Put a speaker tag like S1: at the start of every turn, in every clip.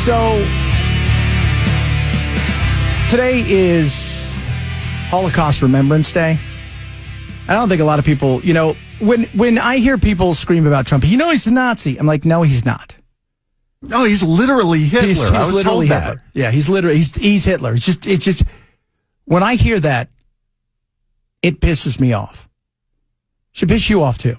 S1: So, today is Holocaust Remembrance Day. I don't think a lot of people, when I hear people scream about Trump, he's a Nazi. I'm like, no, he's not.
S2: No, he's literally Hitler.
S1: He's
S2: I was
S1: literally
S2: told
S1: Hitler.
S2: that.
S1: Yeah, he's Hitler. It's just, when I hear that, it pisses me off. Should piss you off too.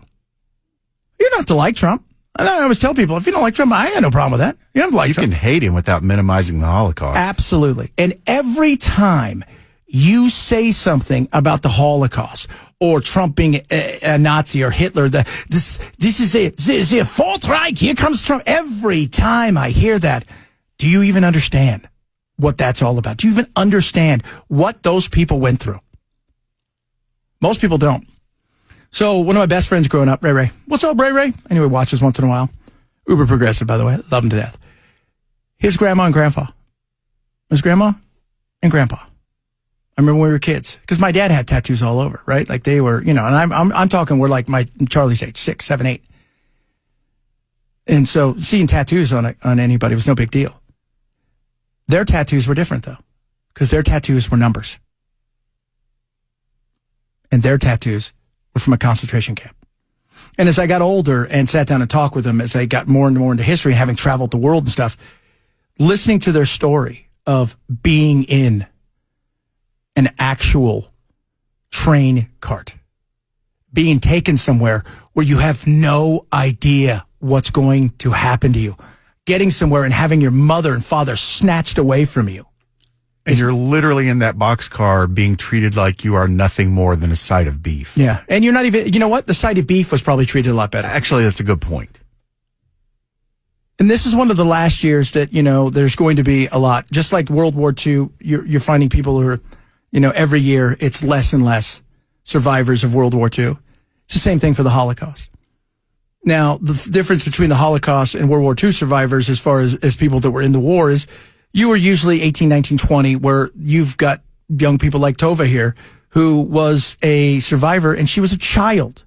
S1: You don't have to like Trump. I always tell people, if you don't like Trump, I got no problem with that. You don't have to like Trump.
S2: You can hate him without minimizing the Holocaust.
S1: Absolutely. And every time you say something about the Holocaust or Trump being a Nazi or Hitler, this is a Fourth Reich. Here comes Trump. Every time I hear that, do you even understand what that's all about? Do you even understand what those people went through? Most people don't. So one of my best friends growing up, Ray. What's up, Ray? Anyway, watches once in a while. Uber progressive, by the way. Love him to death. His grandma and grandpa. His grandma and grandpa. I remember when we were kids, because my dad had tattoos all over, right? Like they were, and I'm talking, we're like Charlie's age, 6, 7, 8. And so seeing tattoos on anybody was no big deal. Their tattoos were different though, because their tattoos were numbers. And their tattoos were from a concentration camp. And as I got older and sat down and talked with them, as I got more and more into history and having traveled the world and stuff, listening to their story of being in an actual train cart, being taken somewhere where you have no idea what's going to happen to you, getting somewhere and having your mother and father snatched away from you.
S2: And you're literally in that boxcar being treated like you are nothing more than a side of beef.
S1: Yeah. And you're not even, you know what? The side of beef was probably treated a lot better.
S2: Actually, that's a good point.
S1: And this is one of the last years that, there's going to be a lot. Just like World War II, you're finding people who are, every year it's less and less survivors of World War II. It's the same thing for the Holocaust. Now, the difference between the Holocaust and World War II survivors as far as people that were in the war is you were usually 18, 19, 20, where you've got young people like Tova here, who was a survivor, and she was a child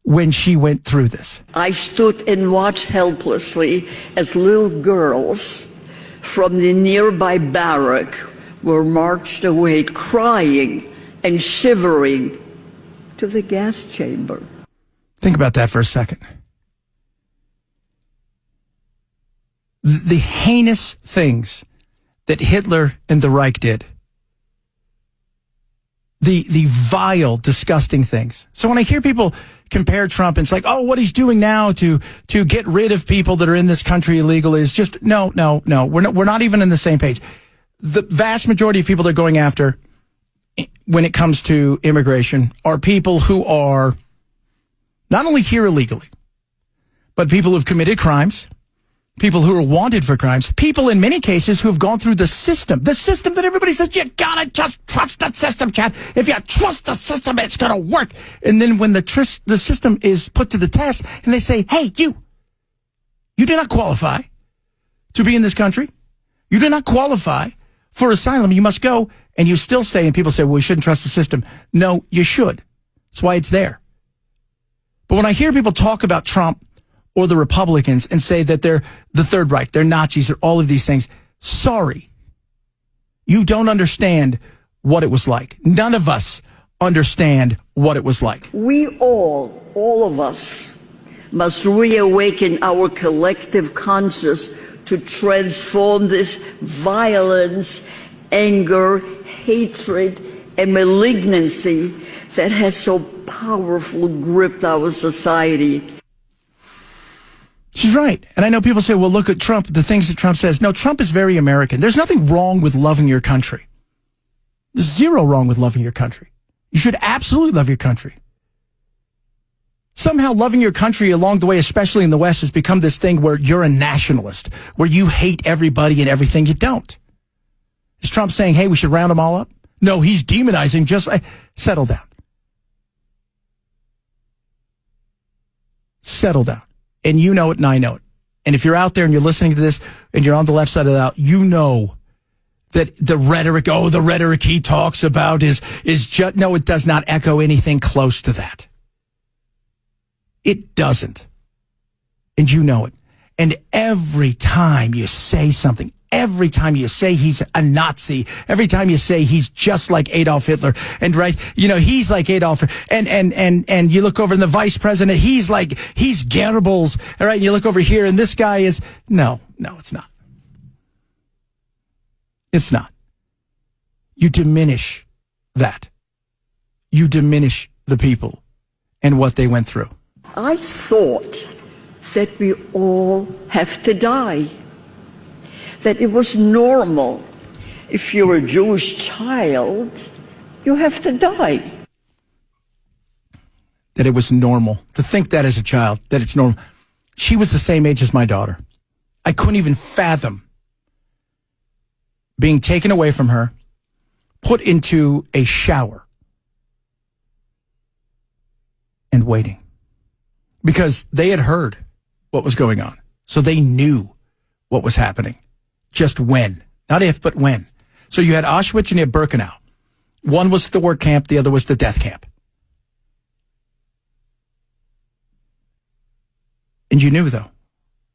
S1: when she went through this.
S3: I stood and watched helplessly as little girls from the nearby barrack were marched away crying and shivering to the gas chamber.
S1: Think about that for a second. The heinous things that Hitler and the Reich did. The vile, disgusting things. So when I hear people compare Trump, and it's like, oh, what he's doing now to get rid of people that are in this country illegally is just, no. We're not even on the same page. The vast majority of people they're going after when it comes to immigration are people who are not only here illegally, but people who've committed crimes, people who are wanted for crimes, people in many cases who have gone through the system that everybody says, you gotta just trust the system, Chad. If you trust the system, it's gonna work. And then when the system is put to the test and they say, hey, you do not qualify to be in this country. You do not qualify for asylum. You must go, and you still stay. And people say, well, we shouldn't trust the system. No, you should. That's why it's there. But when I hear people talk about Trump or the Republicans and say that they're the Third Reich, they're Nazis, they're all of these things, sorry. You don't understand what it was like. None of us understand what it was like.
S3: We all of us, must reawaken our collective conscience to transform this violence, anger, hatred, and malignancy that has so powerfully gripped our society.
S1: She's right. And I know people say, well, look at Trump, the things that Trump says. No, Trump is very American. There's nothing wrong with loving your country. There's zero wrong with loving your country. You should absolutely love your country. Somehow loving your country along the way, especially in the West, has become this thing where you're a nationalist, where you hate everybody and everything. You don't. Is Trump saying, hey, we should round them all up? No, he's demonizing. Just settle down. Settle down. And you know it and I know it. And if you're out there and you're listening to this and you're on the left side of the aisle, you know that the rhetoric he talks about is just, no, it does not echo anything close to that. It doesn't. And you know it. And every time you say something, every time you say he's a Nazi, every time you say he's just like Adolf Hitler, and right, he's like Adolf, and you look over in the vice president, he's Goebbels, all right, and you look over here, and this guy is, no, it's not. It's not. You diminish that. You diminish the people and what they went through.
S3: I thought that we all have to die. That it was normal. If you're a Jewish child, you have to die.
S1: That it was normal. To think that as a child, that it's normal. She was the same age as my daughter. I couldn't even fathom being taken away from her, put into a shower, and waiting. Because they had heard what was going on. So they knew what was happening. Just when. Not if, but when. So you had Auschwitz and you had Birkenau. One was the work camp, the other was the death camp. And you knew, though.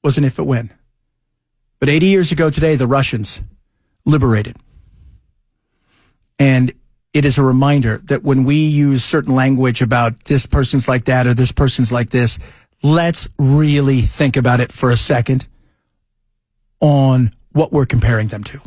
S1: Wasn't if, but when. But 80 years ago today, the Russians liberated. And it is a reminder that when we use certain language about this person's like that or this person's like this, let's really think about it for a second on what we're comparing them to.